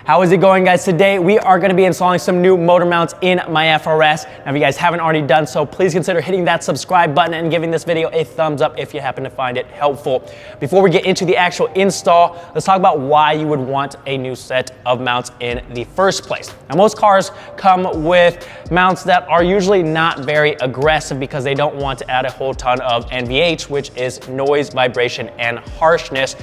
How is it going, guys? Today we are going to be installing some new motor mounts in my FRS. Now, if you guys haven't already done so, please consider hitting that subscribe button and giving this video a thumbs up if you happen to find it helpful. Before we get into the actual install, let's talk about why you would want a new set of mounts in the first place. Now, most cars come with mounts that are usually not very aggressive because they don't want to add a whole ton of NVH, which is noise, vibration, and harshness,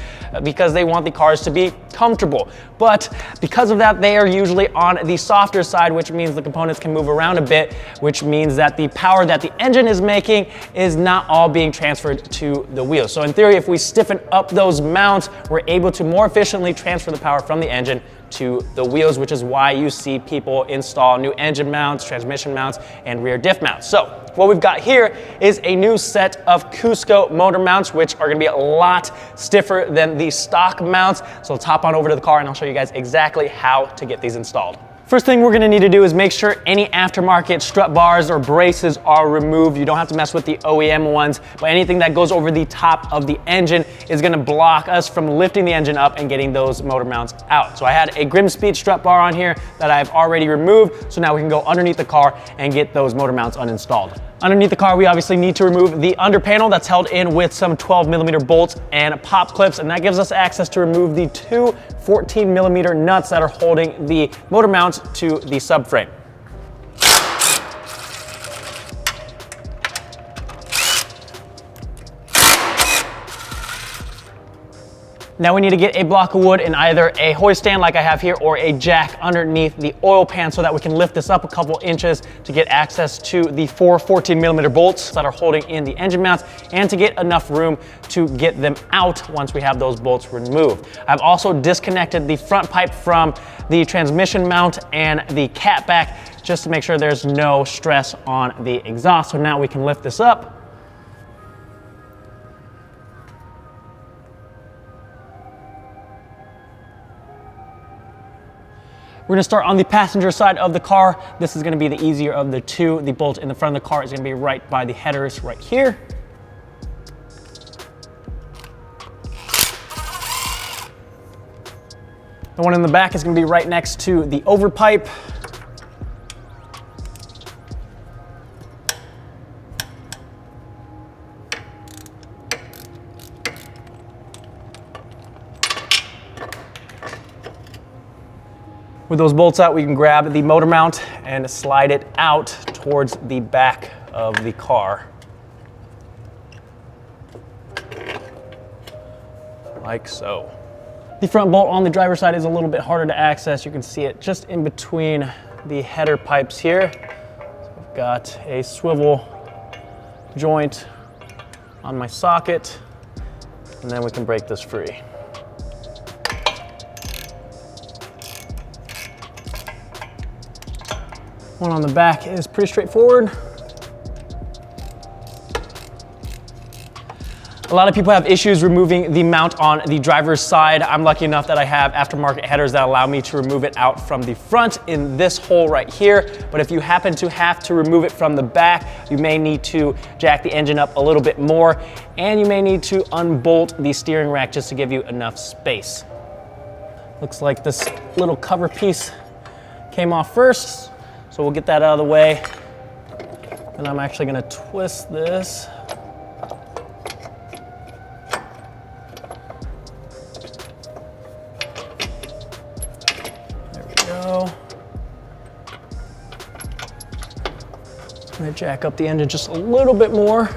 because they want the cars to be comfortable. But because of that, they are usually on the softer side, which means the components can move around a bit, which means that the power that the engine is making is not all being transferred to the wheels. So in theory, if we stiffen up those mounts, we're able to more efficiently transfer the power from the engine to the wheels, which is why you see people install new engine mounts, transmission mounts, and rear diff mounts. So what we've got here is a new set of Cusco motor mounts, which are gonna be a lot stiffer than the stock mounts. So let's hop on over to the car and I'll show you guys exactly how to get these installed. First thing we're gonna need to do is make sure any aftermarket strut bars or braces are removed. You don't have to mess with the OEM ones, but anything that goes over the top of the engine is gonna block us from lifting the engine up and getting those motor mounts out. So I had a Grimspeed strut bar on here that I've already removed, so now we can go underneath the car and get those motor mounts uninstalled. Underneath the car, we obviously need to remove the under panel that's held in with some 12mm bolts and pop clips, and that gives us access to remove the two 14mm nuts that are holding the motor mounts to the subframe. Now we need to get a block of wood in either a hoist stand like I have here or a jack underneath the oil pan so that we can lift this up a couple inches to get access to the four 14mm bolts that are holding in the engine mounts and to get enough room to get them out once we have those bolts removed. I've also disconnected the front pipe from the transmission mount and the catback just to make sure there's no stress on the exhaust. So now we can lift this up. We're gonna start on the passenger side of the car. This is gonna be the easier of the two. The bolt in the front of the car is gonna be right by the headers right here. The one in the back is gonna be right next to the overpipe. With those bolts out, we can grab the motor mount and slide it out towards the back of the car. Like so. The front bolt on the driver's side is a little bit harder to access. You can see it just in between the header pipes here. So I've got a swivel joint on my socket, and then we can break this free. One on the back is pretty straightforward. A lot of people have issues removing the mount on the driver's side. I'm lucky enough that I have aftermarket headers that allow me to remove it out from the front in this hole right here. But if you happen to have to remove it from the back, you may need to jack the engine up a little bit more, and you may need to unbolt the steering rack just to give you enough space. Looks like this little cover piece came off first. So we'll get that out of the way. And I'm actually gonna twist this. There we go. I'm gonna jack up the engine just a little bit more.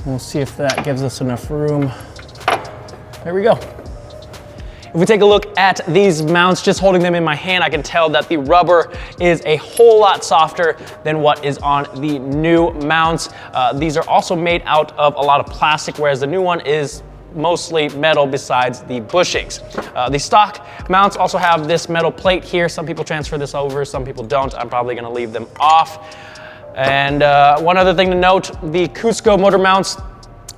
We'll see if that gives us enough room. There we go. If we take a look at these mounts, just holding them in my hand, I can tell that the rubber is a whole lot softer than what is on the new mounts. These are also made out of a lot of plastic, whereas the new one is mostly metal besides the bushings. The stock mounts also have this metal plate here. Some people transfer this over, some people don't. I'm probably gonna leave them off. And one other thing to note, the Cusco motor mounts,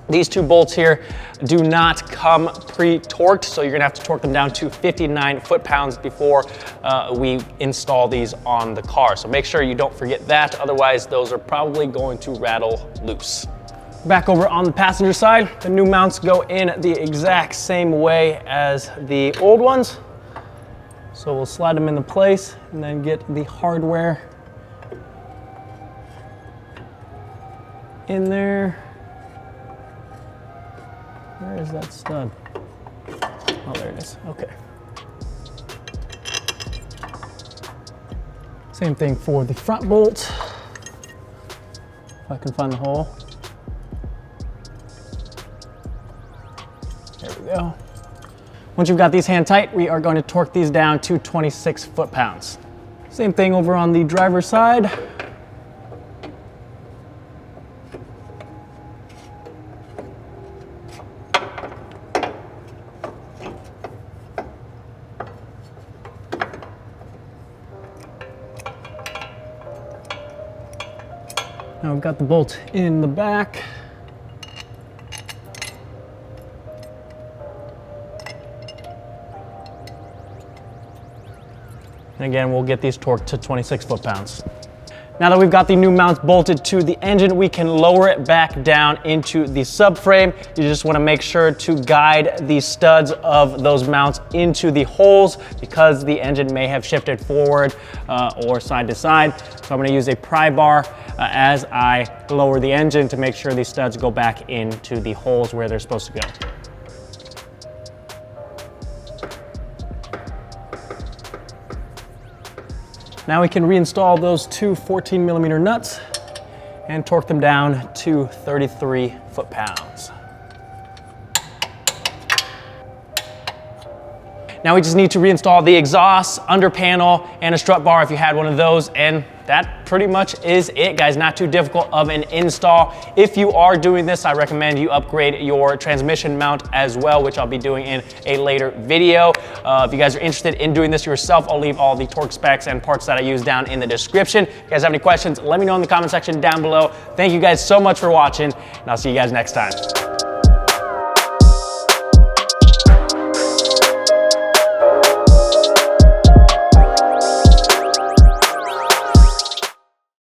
these two bolts here do not come pre-torqued, so you're gonna have to torque them down to 59 foot-pounds before we install these on the car. So make sure you don't forget that, otherwise those are probably going to rattle loose. Back over on the passenger side, the new mounts go in the exact same way as the old ones. So we'll slide them into place and then get the hardware in there. Where is that stud? Oh, there it is, okay. Same thing for the front bolt. If I can find the hole. There we go. Once you've got these hand tight, we are going to torque these down to 26 foot-pounds. Same thing over on the driver's side. Now we've got the bolt in the back. And again, we'll get these torqued to 26 foot-pounds. Now that we've got the new mounts bolted to the engine, we can lower it back down into the subframe. You just want to make sure to guide the studs of those mounts into the holes because the engine may have shifted forward or side to side. So I'm going to use a pry bar as I lower the engine to make sure these studs go back into the holes where they're supposed to go. Now we can reinstall those two 14mm nuts and torque them down to 33 foot-pounds. Now we just need to reinstall the exhaust, under panel, and a strut bar if you had one of those, and that pretty much is it, guys. Not too difficult of an install. If you are doing this, I recommend you upgrade your transmission mount as well, which I'll be doing in a later video. If you guys are interested in doing this yourself, I'll leave all the torque specs and parts that I use down in the description. If you guys have any questions, let me know in the comment section down below. Thank you guys so much for watching, and I'll see you guys next time.